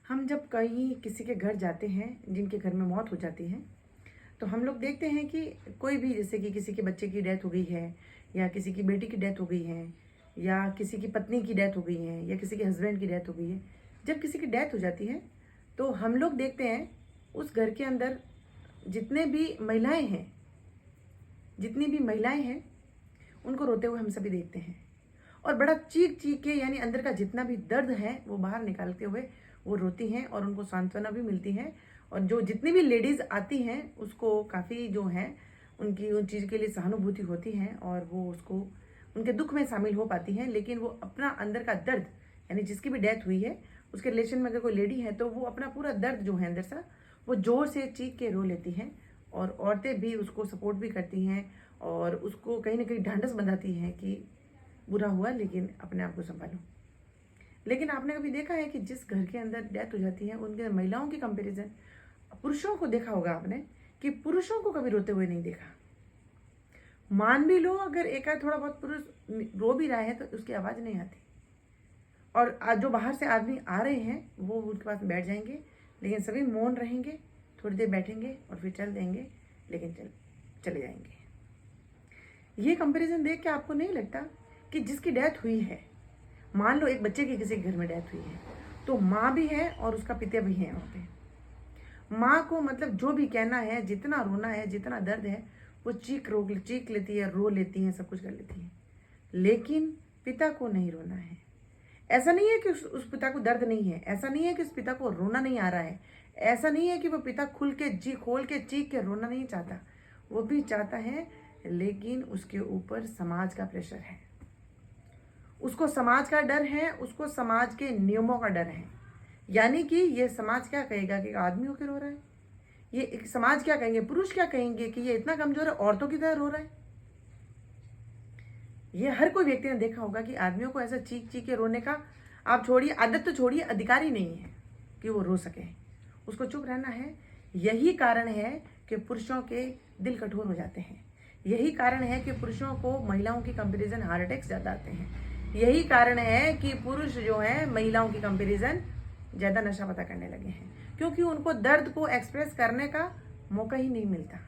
हम जब कहीं किसी के घर जाते हैं जिनके घर में मौत हो जाती है, तो हम लोग देखते हैं कि कोई भी, जैसे कि किसी के बच्चे की डेथ हो गई है, या किसी की बेटी की डेथ हो गई है, या किसी की पत्नी की डेथ हो गई है, या किसी के हस्बैंड की डेथ हो गई है। जब किसी की डेथ हो जाती है तो हम लोग देखते हैं उस घर के अंदर जितने भी महिलाएं हैं जितनी भी महिलाएं हैं उनको रोते हुए हम सभी देखते हैं। और बड़ा चीख चीख के, यानी अंदर का जितना भी दर्द है वो बाहर निकालते हुए वो रोती हैं, और उनको सांत्वना भी मिलती है। और जो जितनी भी लेडीज आती हैं उसको काफ़ी जो है उनकी उन चीज़ के लिए सहानुभूति होती है, और वो उसको उनके दुख में शामिल हो पाती हैं। लेकिन वो अपना अंदर का दर्द, यानी जिसकी भी डेथ हुई है उसके रिलेशन में अगर कोई लेडी है तो वो अपना पूरा दर्द जो है अंदर सा वो जोर से चीख के रो लेती हैं। और औरतें भी उसको सपोर्ट भी करती हैं, और उसको कहीं ना कहीं ढांढस बंधाती हैं कि बुरा हुआ लेकिन अपने आप को संभालो। लेकिन आपने कभी देखा है कि जिस घर के अंदर डेथ हो जाती है उनके महिलाओं की कंपैरिजन पुरुषों को देखा होगा आपने कि पुरुषों को कभी रोते हुए नहीं देखा। मान भी लो अगर एक आध थोड़ा बहुत पुरुष रो भी रहा है तो उसकी आवाज़ नहीं आती, और जो बाहर से आदमी आ रहे हैं वो उनके पास बैठ जाएंगे, लेकिन सभी मौन रहेंगे, थोड़ी देर बैठेंगे और फिर चल देंगे, लेकिन चले जाएंगे। ये कंपैरिजन देख के आपको नहीं लगता कि जिसकी डेथ हुई है, मान लो एक बच्चे की किसी घर में डेथ हुई है, तो माँ भी है और उसका पिता भी है वहाँ पे। माँ को मतलब जो भी कहना है, जितना रोना है, जितना दर्द है, वो चीख लेती है, रो लेती है, सब कुछ कर लेती है। लेकिन पिता को नहीं रोना है। ऐसा नहीं है कि उस पिता को दर्द नहीं है, ऐसा नहीं है कि उस पिता को रोना नहीं आ रहा है, ऐसा नहीं है कि वो पिता खोल के चीख के रोना नहीं चाहता, वो भी चाहता है। लेकिन उसके ऊपर समाज का प्रेशर है, उसको समाज का डर है, उसको समाज के नियमों का डर है। यानी कि ये समाज क्या कहेगा कि आदमी होकर रो रहा है, ये एक समाज क्या कहेंगे, पुरुष क्या कहेंगे कि ये इतना कमजोर है, औरतों की तरह रो रहा है। ये हर कोई व्यक्ति ने देखा होगा कि आदमियों को ऐसा चीख चीख के रोने का, आप छोड़िए आदत तो छोड़िए, अधिकार ही नहीं है कि वो रो सके, उसको चुप रहना है। यही कारण है कि पुरुषों के दिल कठोर हो जाते हैं। यही कारण है कि पुरुषों को महिलाओं की कंपैरिजन हार्ट अटैक्स ज़्यादा आते हैं। यही कारण है कि पुरुष जो है महिलाओं की कंपैरिजन ज़्यादा नशा पता करने लगे हैं, क्योंकि उनको दर्द को एक्सप्रेस करने का मौका ही नहीं मिलता।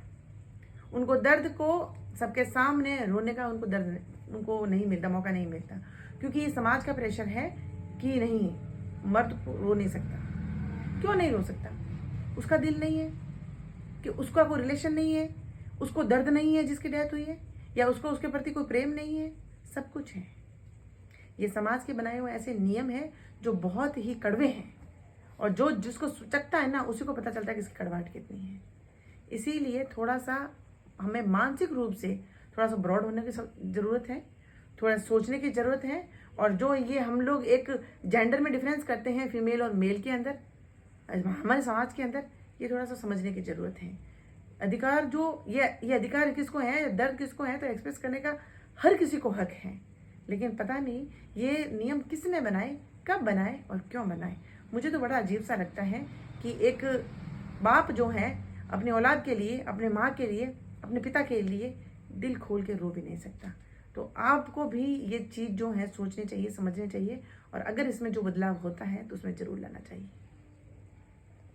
उनको दर्द को सबके सामने रोने का उनको नहीं मिलता, मौका नहीं मिलता, क्योंकि ये समाज का प्रेशर है कि नहीं, मर्द रो नहीं सकता। क्यों नहीं रो सकता? उसका दिल नहीं है, कि उसका कोई रिलेशन नहीं है, उसको दर्द नहीं है जिसकी डेथ हुई है, या उसको उसके प्रति कोई प्रेम नहीं है। सब कुछ है। ये समाज के बनाए हुए ऐसे नियम है जो बहुत ही कड़वे हैं, और जो जिसको चखता है ना उसी को पता चलता है कि इसकी कड़वाहट कितनी है। इसीलिए थोड़ा सा हमें मानसिक रूप से थोड़ा सा ब्रॉड होने की ज़रूरत है, थोड़ा सोचने की ज़रूरत है। और जो ये हम लोग एक जेंडर में डिफरेंस करते हैं फीमेल और मेल के अंदर, हमारे समाज के अंदर, ये थोड़ा सा समझने की ज़रूरत है। अधिकार जो ये अधिकार किसको है, दर्द किसको है, तो एक्सप्रेस करने का हर किसी को हक है। लेकिन पता नहीं ये नियम किसने बनाए, कब बनाए और क्यों बनाए। मुझे तो बड़ा अजीब सा लगता है कि एक बाप जो है अपनी औलाद के लिए, अपने माँ के लिए, अपने पिता के लिए दिल खोल के रो भी नहीं सकता। तो आपको भी ये चीज़ जो है सोचनी चाहिए, समझनी चाहिए, और अगर इसमें जो बदलाव होता है तो उसमें ज़रूर लाना चाहिए।